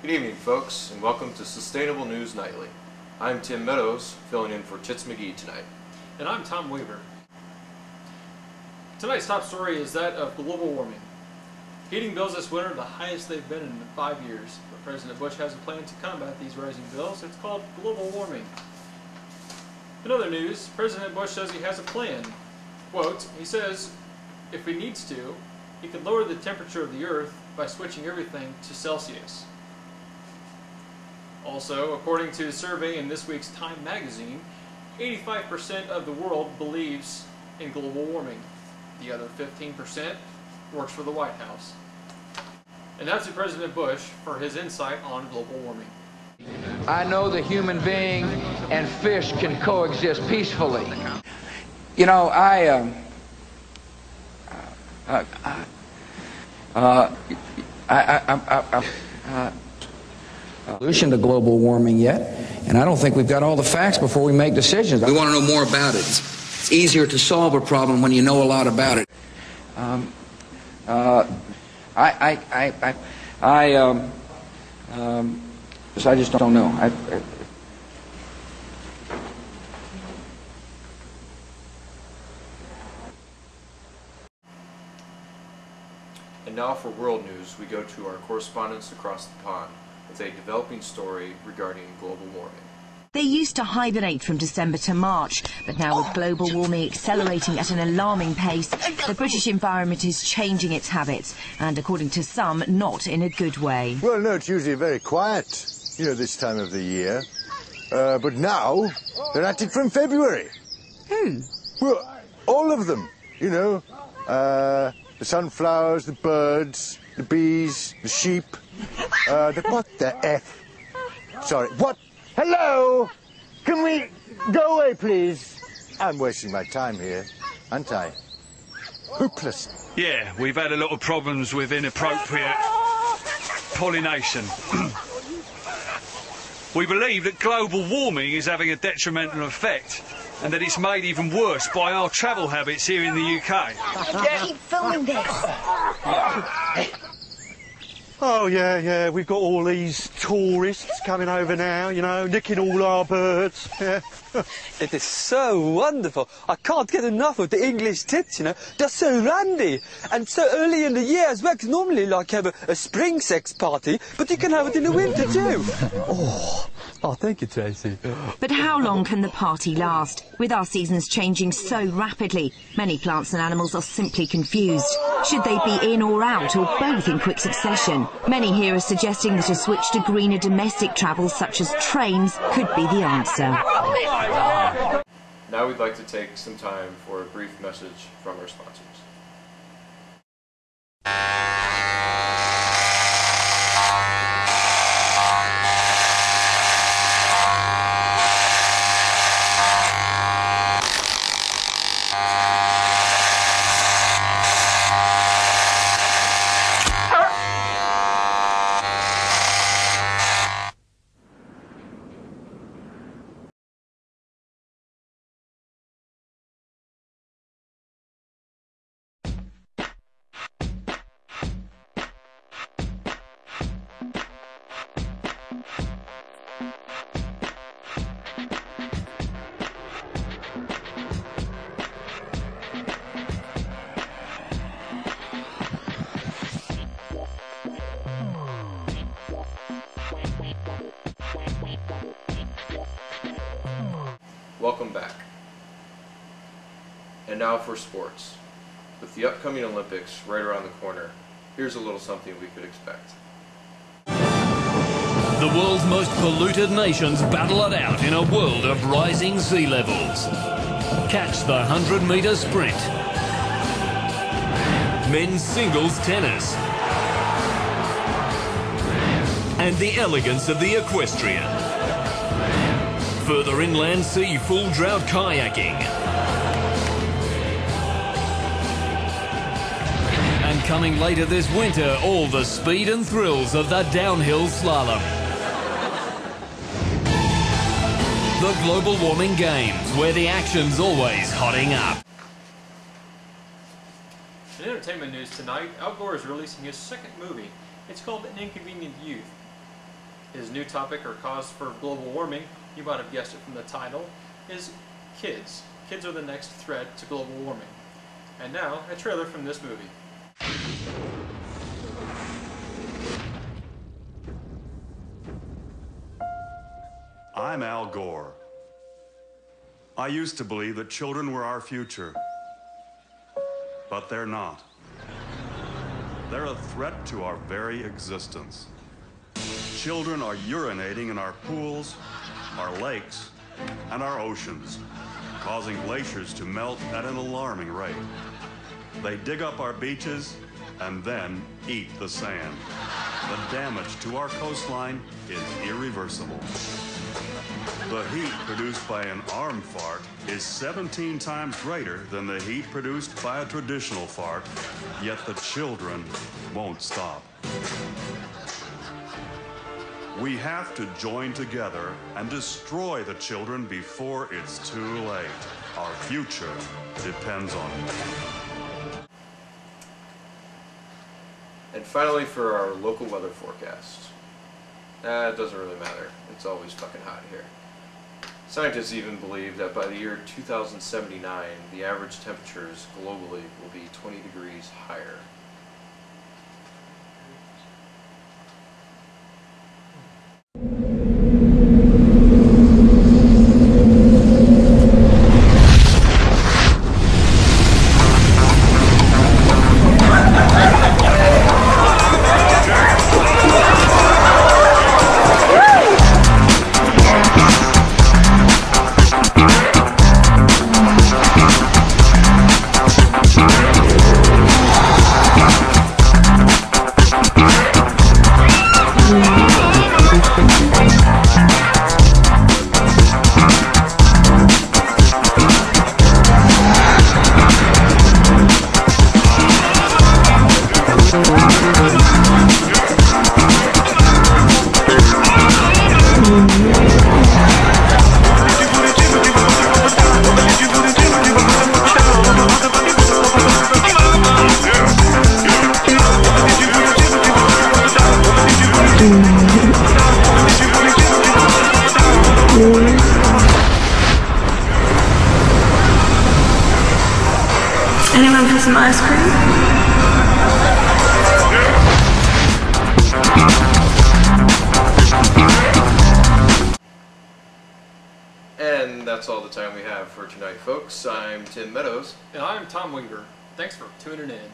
Good evening, folks, and welcome to Sustainable News Nightly. I'm Tim Meadows, filling in for Chits McGee tonight. And I'm Tom Weaver. Tonight's top story is that of global warming. Heating bills this winter are the highest they've been in 5 years. But President Bush has a plan to combat these rising bills. It's called global warming. In other news, President Bush says he has a plan. Quote, he says, if he needs to, he could lower the temperature of the Earth by switching everything to Celsius. Also, according to a survey in this week's Time magazine, 85% of the world believes in global warming. The other 15% works for the White House. And that's to President Bush for his insight on global warming. I know the human being and fish can coexist peacefully. You know, Solution to global warming yet, and I don't think we've got all the facts before we make decisions. We want to know more about it. It's easier to solve a problem when you know a lot about it. I just don't know. And now for world news, we go to our correspondents across the pond with a developing story regarding global warming. They used to hibernate from December to March, but now with global warming accelerating at an alarming pace, the British environment is changing its habits, and according to some, not in a good way. Well, no, it's usually very quiet, this time of the year. But now, they're at it from February. Who? Well, all of them, the sunflowers, the birds, the bees, the sheep. What the F? Sorry, what? Hello? Can we go away, please? I'm wasting my time here, aren't I? Hopeless. Yeah, we've had a lot of problems with inappropriate pollination. We believe that global warming is having a detrimental effect, and that it's made even worse by our travel habits here in the UK. Keep filming this. Oh, yeah, we've got all these tourists coming over now, nicking all our birds. Yeah. It is so wonderful. I can't get enough of the English tits, They're so randy. And so early in the year as well, 'cause normally have a spring sex party, but you can have it in the winter too. Oh, thank you, Tracy. But how long can the party last? With our seasons changing so rapidly, many plants and animals are simply confused. Should they be in or out, or both in quick succession? Many here are suggesting that a switch to greener domestic travel, such as trains, could be the answer. Now we'd like to take some time for a brief message from our sponsors. Welcome back. And now for sports. With the upcoming Olympics right around the corner, here's a little something we could expect. The world's most polluted nations battle it out in a world of rising sea levels. Catch the 100-metre sprint, men's singles tennis, and the elegance of the equestrian. Further inland, see full drought kayaking. And coming later this winter, all the speed and thrills of the downhill slalom. The Global Warming Games, where the action's always hotting up. In entertainment news tonight, Al Gore is releasing his second movie. It's called An Inconvenient Youth. His new topic or cause for global warming, you might have guessed it from the title, is kids. Kids are the next threat to global warming. And now, a trailer from this movie. I'm Al Gore. I used to believe that children were our future, but they're not. They're a threat to our very existence. Children are urinating in our pools, our lakes, and our oceans, causing glaciers to melt at an alarming rate. They dig up our beaches and then eat the sand. The damage to our coastline is irreversible. The heat produced by an arm fart is 17 times greater than the heat produced by a traditional fart, yet the children won't stop. We have to join together and destroy the children before it's too late. Our future depends on it. And finally, for our local weather forecast. It doesn't really matter. It's always fucking hot here. Scientists even believe that by the year 2079, the average temperatures globally will be 20 degrees higher. Anyone for some ice cream? And that's all the time we have for tonight, folks. I'm Tim Meadows. And I'm Tom Weaver. Thanks for tuning in.